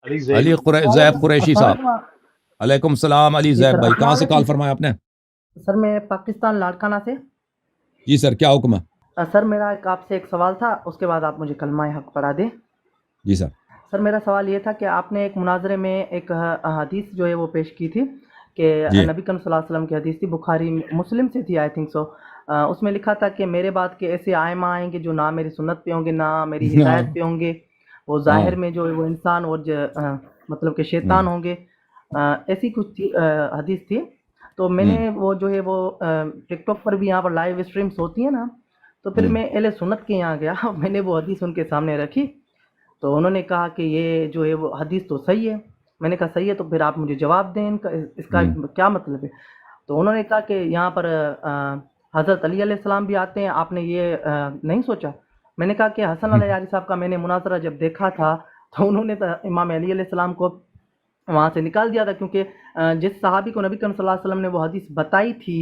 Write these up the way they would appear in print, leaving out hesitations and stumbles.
زیب قریشی صاحب. السلام علیکم السلام علی جی زیب سر بھائی, السلام کہاں سے کال علیکم فرمایا آپ نے؟ سر میں پاکستان لاڑکانہ سے جی سر, کیا حکم ہے؟ سر میرا آپ سے ایک سوال تھا, اس کے بعد آپ مجھے کلمہ حق پڑھا دیں. جی سر. سر میرا سوال یہ تھا کہ آپ نے ایک مناظرے میں ایک حدیث جو ہے وہ پیش کی تھی کہ جی نبی کریم صلی اللہ علیہ وسلم کی حدیث تھی, بخاری مسلم سے تھی آئی تھنک سو. اس میں لکھا تھا کہ میرے بعد کے ایسے آئمہ آئیں گے جو نہ میری سنت پہ ہوں گے نہ میری ہدایت پہ ہوں گے, وہ ظاہر میں جو ہے وہ انسان اور مطلب کہ شیطان ہوں گے. ایسی کچھ تھی حدیث تھی. تو میں نے وہ جو ہے وہ ٹک ٹاک پر بھی یہاں پر لائیو اسٹریمس ہوتی ہیں نا, تو پھر میں اہل سنت کے یہاں گیا, میں نے وہ حدیث ان کے سامنے رکھی تو انہوں نے کہا کہ یہ جو ہے وہ حدیث تو صحیح ہے. میں نے کہا صحیح ہے تو پھر آپ مجھے جواب دیں, اس کا کیا مطلب ہے. تو انہوں نے کہا کہ یہاں پر حضرت علی علیہ السلام بھی آتے ہیں, آپ نے یہ نہیں سوچا. میں نے کہا کہ حسن علیہ صاحب کا میں نے مناظرہ جب دیکھا تھا تو انہوں نے امام علی علیہ السلام کو وہاں سے نکال دیا تھا, کیونکہ جس صحابی کو نبی کریم صلی اللہ علیہ وسلم نے وہ حدیث بتائی تھی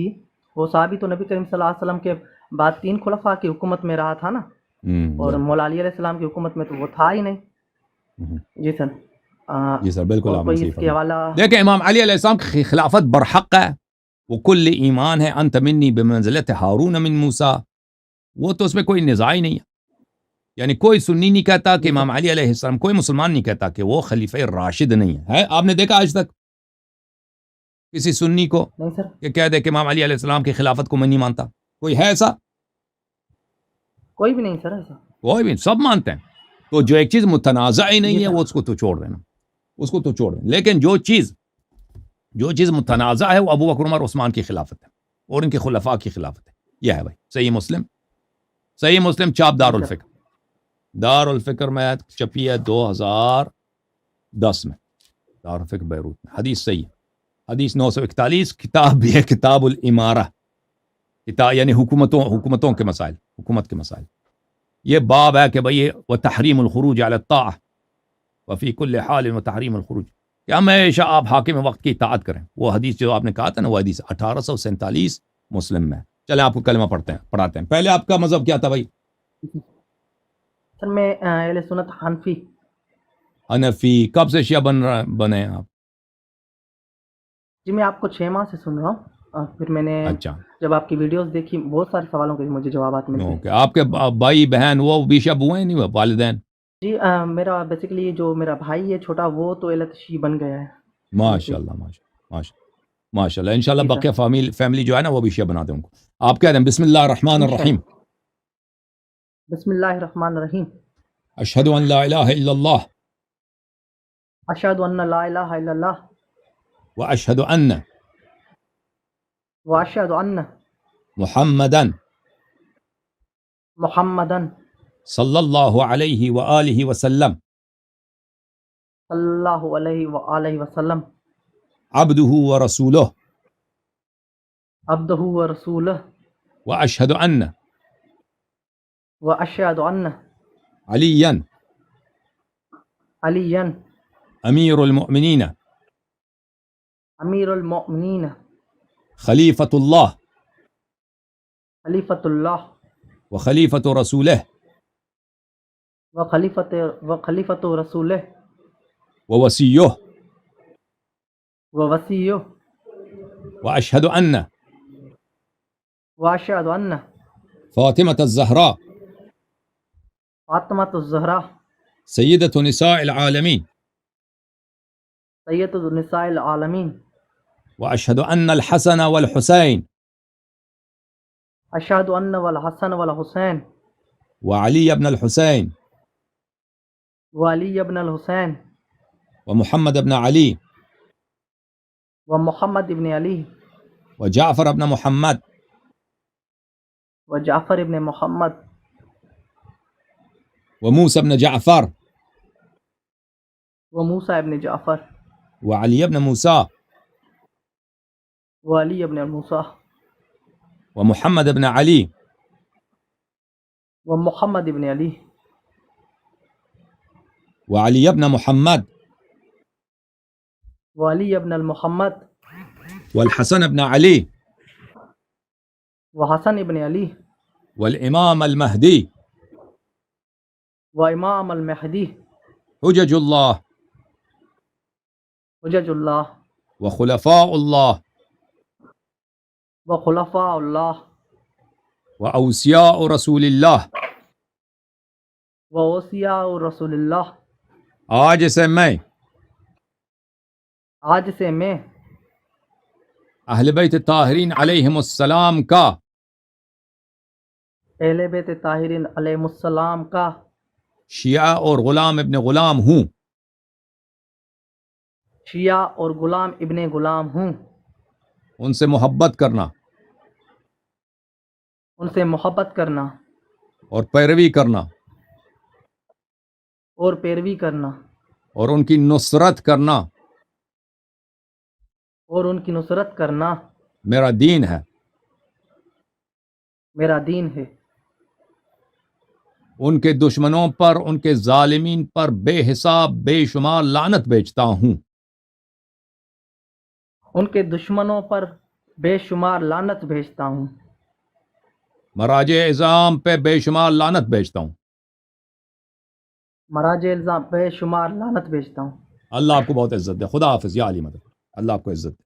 وہ صحابی تو نبی کریم صلی اللہ علیہ وسلم کے بعد 3 خلفاء کی حکومت میں رہا تھا نا, اور مولا علی علیہ السلام کی حکومت میں تو وہ تھا ہی نہیں. جی سر. جی سر بالکل اور آپ نے کوئی صحیح اس کے فرمایا. حوالہ دیکھیں امام علی علیہ السلام کی خلافت برحق ہے, وہ کل ایمان ہے, انت منی بمنزلت ہارون من موسیٰ, وہ تو اس میں کوئی نزاع ہی نہیں ہے. یعنی کوئی سنی نہیں کہتا کہ امام علی علیہ السلام, کوئی مسلمان نہیں کہتا کہ وہ خلیفہ راشد نہیں ہے. آپ نے دیکھا آج تک کسی سنی کو نہیں سر, کہ کہہ دے کہ امام علی علیہ السلام کی خلافت کو میں نہیں مانتا؟ کوئی ہے ایسا؟ کوئی بھی نہیں سر ایسا. کوئی بھی, سب مانتے ہیں. تو جو ایک چیز متنازع ہی نہیں جی ہے سر. وہ اس کو تو چھوڑ دینا, اس کو تو چھوڑ دینا. لیکن جو چیز متنازع ہے وہ ابو بکر عمر عثمان کی خلافت ہے اور ان کے خلفاء کی خلافت ہے. یہ ہے بھائی صحیح مسلم چاپ جی دار سر. الفکر, دار الفکر میں چھپی ہے 2010 میں, دار الفکر بیروت میں. حدیث صحیح ہے, حدیث 941. کتاب بھی ہے کتاب الامارہ, کتاب یعنی حکومتوں کے مسائل, حکومت کے مسائل. یہ باب ہے کہ بھئی وتحریم الخروج علی الطاعہ وفی کل حال وتحریم الخروج, کہ ہمیشہ آپ حاکم وقت کی اطاعت کریں. وہ حدیث جو آپ نے کہا تھا نا, وہ حدیث 1847 مسلم میں. چلیں آپ کو کلمہ پڑھاتے ہیں. پہلے آپ کا مذہب کیا تھا بھائی؟ سر میں اہل سنت حنفی. حنفی. کب سے شیعہ بنے آپ؟ جی میں آپ کو 6 ماہ سے سن رہا ہوں. پھر میں نے اچھا, جب آپ کی ویڈیوز دیکھی بہت سارے سوالوں کے مجھے جوابات ملتے. اوکے. آپ کے بھائی بہن وہ بھی شیعہ ہوئے نہیں ہوئے, والدین؟ جی میرا بیسیکلی جو میرا بھائی ہے چھوٹا, وہ تو اہل تشیع بن گیا ہے. ماشاء اللہ ماشاء اللہ. انشاءاللہ جی بقیہ سر. فیملی جو ہے نا وہ بھی شیعہ بنا دیں ان کو. آپ کہہ دیں بسم اللہ الرحمن الرحیم. بسم اللہ الرحمن الرحیم. اشہد ان لا الہ الا اللہ اشہد ان لا الہ الا اللہ واشہد ان واشہد ان محمدا محمدن صلی اللہ علیہ وآلہ وسلم صلی اللہ علیہ وآلہ وسلم عبدہ ورسولہ عبدہ ورسولہ واشہد ان واشہد ان علیا علیًا امیر المؤمنین امیر المؤمنین خلیفۃ اللہ خلیفۃ اللہ وخلیفۃ رسولہ وخلیفۃ رسولہ ووسیہ ووصیہ واشہد ان واشہد ان فاطمۃ الزہراء فاطمۃ الزہراء سیدۃ نساء العالمین سیدۃ النساء العالمین واشہد ان الحسن والحسین اشہد ان والحسن والحسین وعلی بن الحسین وعلی بن الحسین ومحمد بن علی ومحمد ابن علی وجعفر بن محمد وجعفر ابن محمد وموسى بن جعفر وموسیٰ ابن جعفر وعلي بن موسى وعلی ابن موسیٰ ومحمد بن علي ومحمد ابن علی وعلي بن محمد وعلی ابن المحمد والحسن بن علي وحسن ابن علی والإمام المهدي وامام المہدی حجج الله حجج اللہ وخلفاء اللہ وخلفاء اللہ واوصیاء رسول اللہ. ووصیاء رسول اللہ. آج سے میں آج سے میں اہل بیت طاہرین علیہم السلام کا اہل بیت طاہرین علیہ السلام کا شیعہ اور غلام ابن غلام ہوں. شیعہ اور غلام ابن غلام ہوں. ان سے محبت کرنا ان سے محبت کرنا اور پیروی کرنا اور پیروی کرنا اور ان کی نصرت کرنا اور ان کی نصرت کرنا میرا دین ہے. میرا دین ہے. ان کے دشمنوں پر، ان کے ظالمین پر بے حساب بے شمار لعنت بھیجتا ہوں. ان کے دشمنوں پر بے شمار لعنت بھیجتا ہوں. مراجع اعظام پہ بے شمار لعنت بھیجتا ہوں. مراجع الزام بے شمار لعنت بھیجتا ہوں. اللہ آپ کو بہت عزت دے. خدا حافظ یا علی مدد. اللہ آپ کو عزت دے.